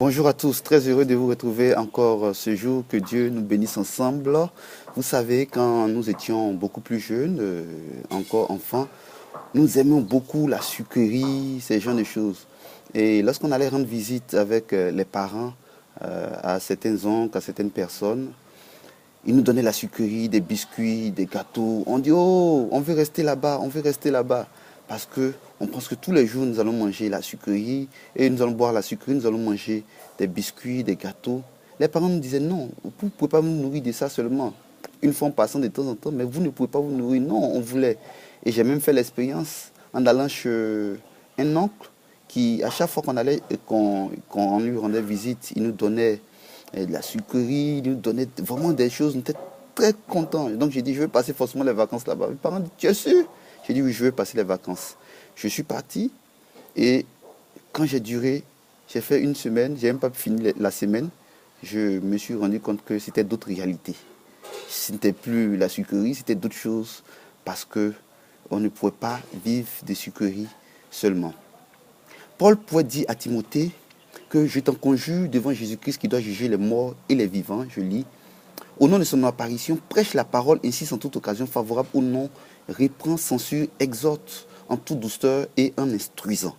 Bonjour à tous, très heureux de vous retrouver encore ce jour. Que Dieu nous bénisse ensemble. Vous savez, quand nous étions beaucoup plus jeunes, encore enfants, nous aimions beaucoup la sucrerie, ces genres de choses. Et lorsqu'on allait rendre visite avec les parents à certains oncles, à certaines personnes, ils nous donnaient la sucrerie, des biscuits, des gâteaux. On dit, oh, on veut rester là-bas, on veut rester là-bas. Parce que on pense que tous les jours, nous allons manger la sucrerie et nous allons boire la sucrerie, nous allons manger des biscuits, des gâteaux. Les parents nous disaient, non, vous ne pouvez pas vous nourrir de ça seulement. Une fois en passant de temps en temps, mais vous ne pouvez pas vous nourrir. Non, on voulait. Et j'ai même fait l'expérience en allant chez un oncle qui, à chaque fois qu'on allait et qu'on lui rendait visite, il nous donnait de la sucrerie, il nous donnait vraiment des choses. On était très contents. Donc j'ai dit, je vais passer forcément les vacances là-bas. Mes parents disent, tu es sûr? J'ai dit, oui, je vais passer les vacances. Je suis parti et quand j'ai fait une semaine, j'ai même pas fini la semaine, je me suis rendu compte que c'était d'autres réalités. Ce n'était plus la sucrerie, c'était d'autres choses parce que on ne pouvait pas vivre de sucrerie seulement. Paul pouvait dire à Timothée que je t'en conjure devant Jésus-Christ qui doit juger les morts et les vivants, je lis, au nom de son apparition, prêche la parole, insiste en toute occasion favorable ou non, reprend, censure, exhorte en toute douceur et en instruisant.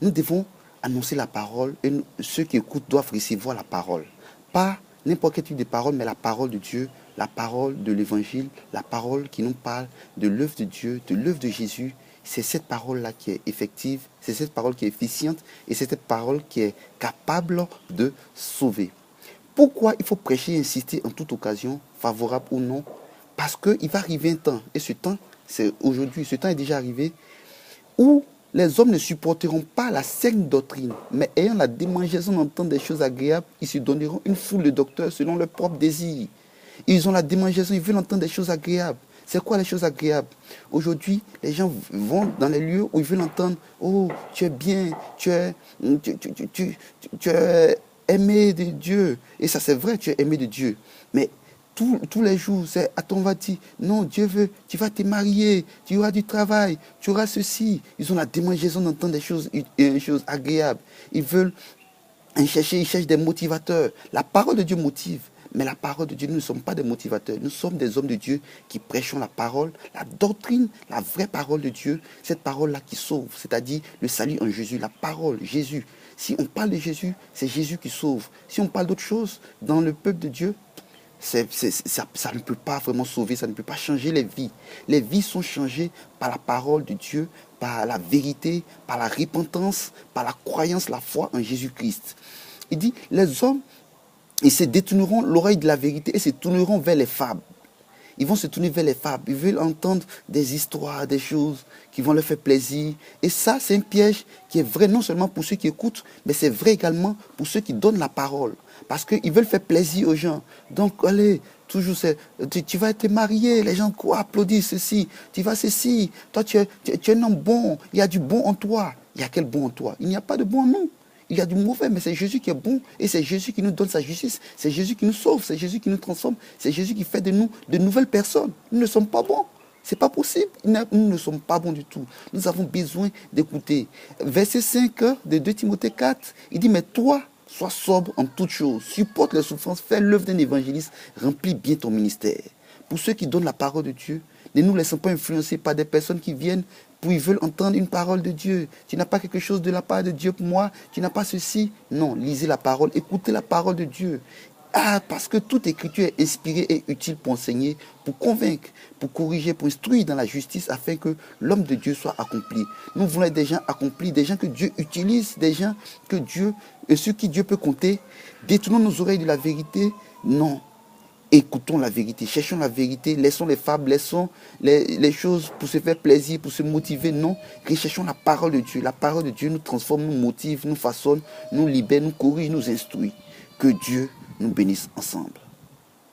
Nous devons annoncer la parole et ceux qui écoutent doivent recevoir la parole. Pas n'importe quel type de parole, mais la parole de Dieu, la parole de l'évangile, la parole qui nous parle de l'œuvre de Dieu, de l'œuvre de Jésus. C'est cette parole-là qui est effective, c'est cette parole qui est efficiente et c'est cette parole qui est capable de sauver. Pourquoi il faut prêcher et insister en toute occasion, favorable ou non? Parce qu'il va arriver un temps, et ce temps, c'est aujourd'hui, ce temps est déjà arrivé, où les hommes ne supporteront pas la saine doctrine, mais ayant la démangeaison d'entendre des choses agréables, ils se donneront une foule de docteurs selon leurs propres désirs. Ils ont la démangeaison, ils veulent entendre des choses agréables. C'est quoi les choses agréables? Aujourd'hui, les gens vont dans les lieux où ils veulent entendre, oh, tu es bien, tu es aimé de Dieu. Et ça, c'est vrai, tu es aimé de Dieu. Mais tous les jours, c'est à ton va dire, non, Dieu veut, tu vas te marier, tu auras du travail, tu auras ceci. Ils ont la démangeaison d'entendre des choses agréables. Ils cherchent des motivateurs. La parole de Dieu motive. Mais la parole de Dieu, nous ne sommes pas des motivateurs. Nous sommes des hommes de Dieu qui prêchons la parole, la doctrine, la vraie parole de Dieu. Cette parole-là qui sauve, c'est-à-dire le salut en Jésus, la parole, Jésus. Si on parle de Jésus, c'est Jésus qui sauve. Si on parle d'autre chose dans le peuple de Dieu, ça ne peut pas vraiment sauver, ça ne peut pas changer les vies. Les vies sont changées par la parole de Dieu, par la vérité, par la repentance, par la croyance, la foi en Jésus-Christ. Il dit, les hommes, ils se détourneront l'oreille de la vérité et se tourneront vers les fables. Ils vont se tourner vers les fables. Ils veulent entendre des histoires, des choses qui vont leur faire plaisir. Et ça, c'est un piège qui est vrai non seulement pour ceux qui écoutent, mais c'est vrai également pour ceux qui donnent la parole. Parce qu'ils veulent faire plaisir aux gens. Donc, allez, toujours, tu vas te marier, les gens applaudissent ceci, tu vas ceci. Toi, tu es un homme bon, il y a du bon en toi. Il y a quel bon en toi? Il n'y a pas de bon en nous. Il y a du mauvais, mais c'est Jésus qui est bon et c'est Jésus qui nous donne sa justice. C'est Jésus qui nous sauve, c'est Jésus qui nous transforme, c'est Jésus qui fait de nous de nouvelles personnes. Nous ne sommes pas bons. C'est pas possible. Nous ne sommes pas bons du tout. Nous avons besoin d'écouter. Verset 5 de 2 Timothée 4, il dit, mais toi, sois sobre en toutes choses, supporte les souffrances, fais l'œuvre d'un évangéliste, remplis bien ton ministère. Pour ceux qui donnent la parole de Dieu, ne nous laissons pas influencer par des personnes qui viennent ils veulent entendre une parole de Dieu. Tu n'as pas quelque chose de la part de Dieu pour moi. Tu n'as pas ceci. Non, lisez la parole, écoutez la parole de Dieu. Ah, parce que toute écriture est inspirée et utile pour enseigner, pour convaincre, pour corriger, pour instruire dans la justice afin que l'homme de Dieu soit accompli. Nous voulons être des gens accomplis, des gens que Dieu utilise, des gens sur qui Dieu peut compter. Détournons nos oreilles de la vérité. Non. Écoutons la vérité, cherchons la vérité, laissons les fables, laissons les choses pour se faire plaisir, pour se motiver. Non, recherchons la parole de Dieu. La parole de Dieu nous transforme, nous motive, nous façonne, nous libère, nous corrige, nous instruit. Que Dieu nous bénisse ensemble.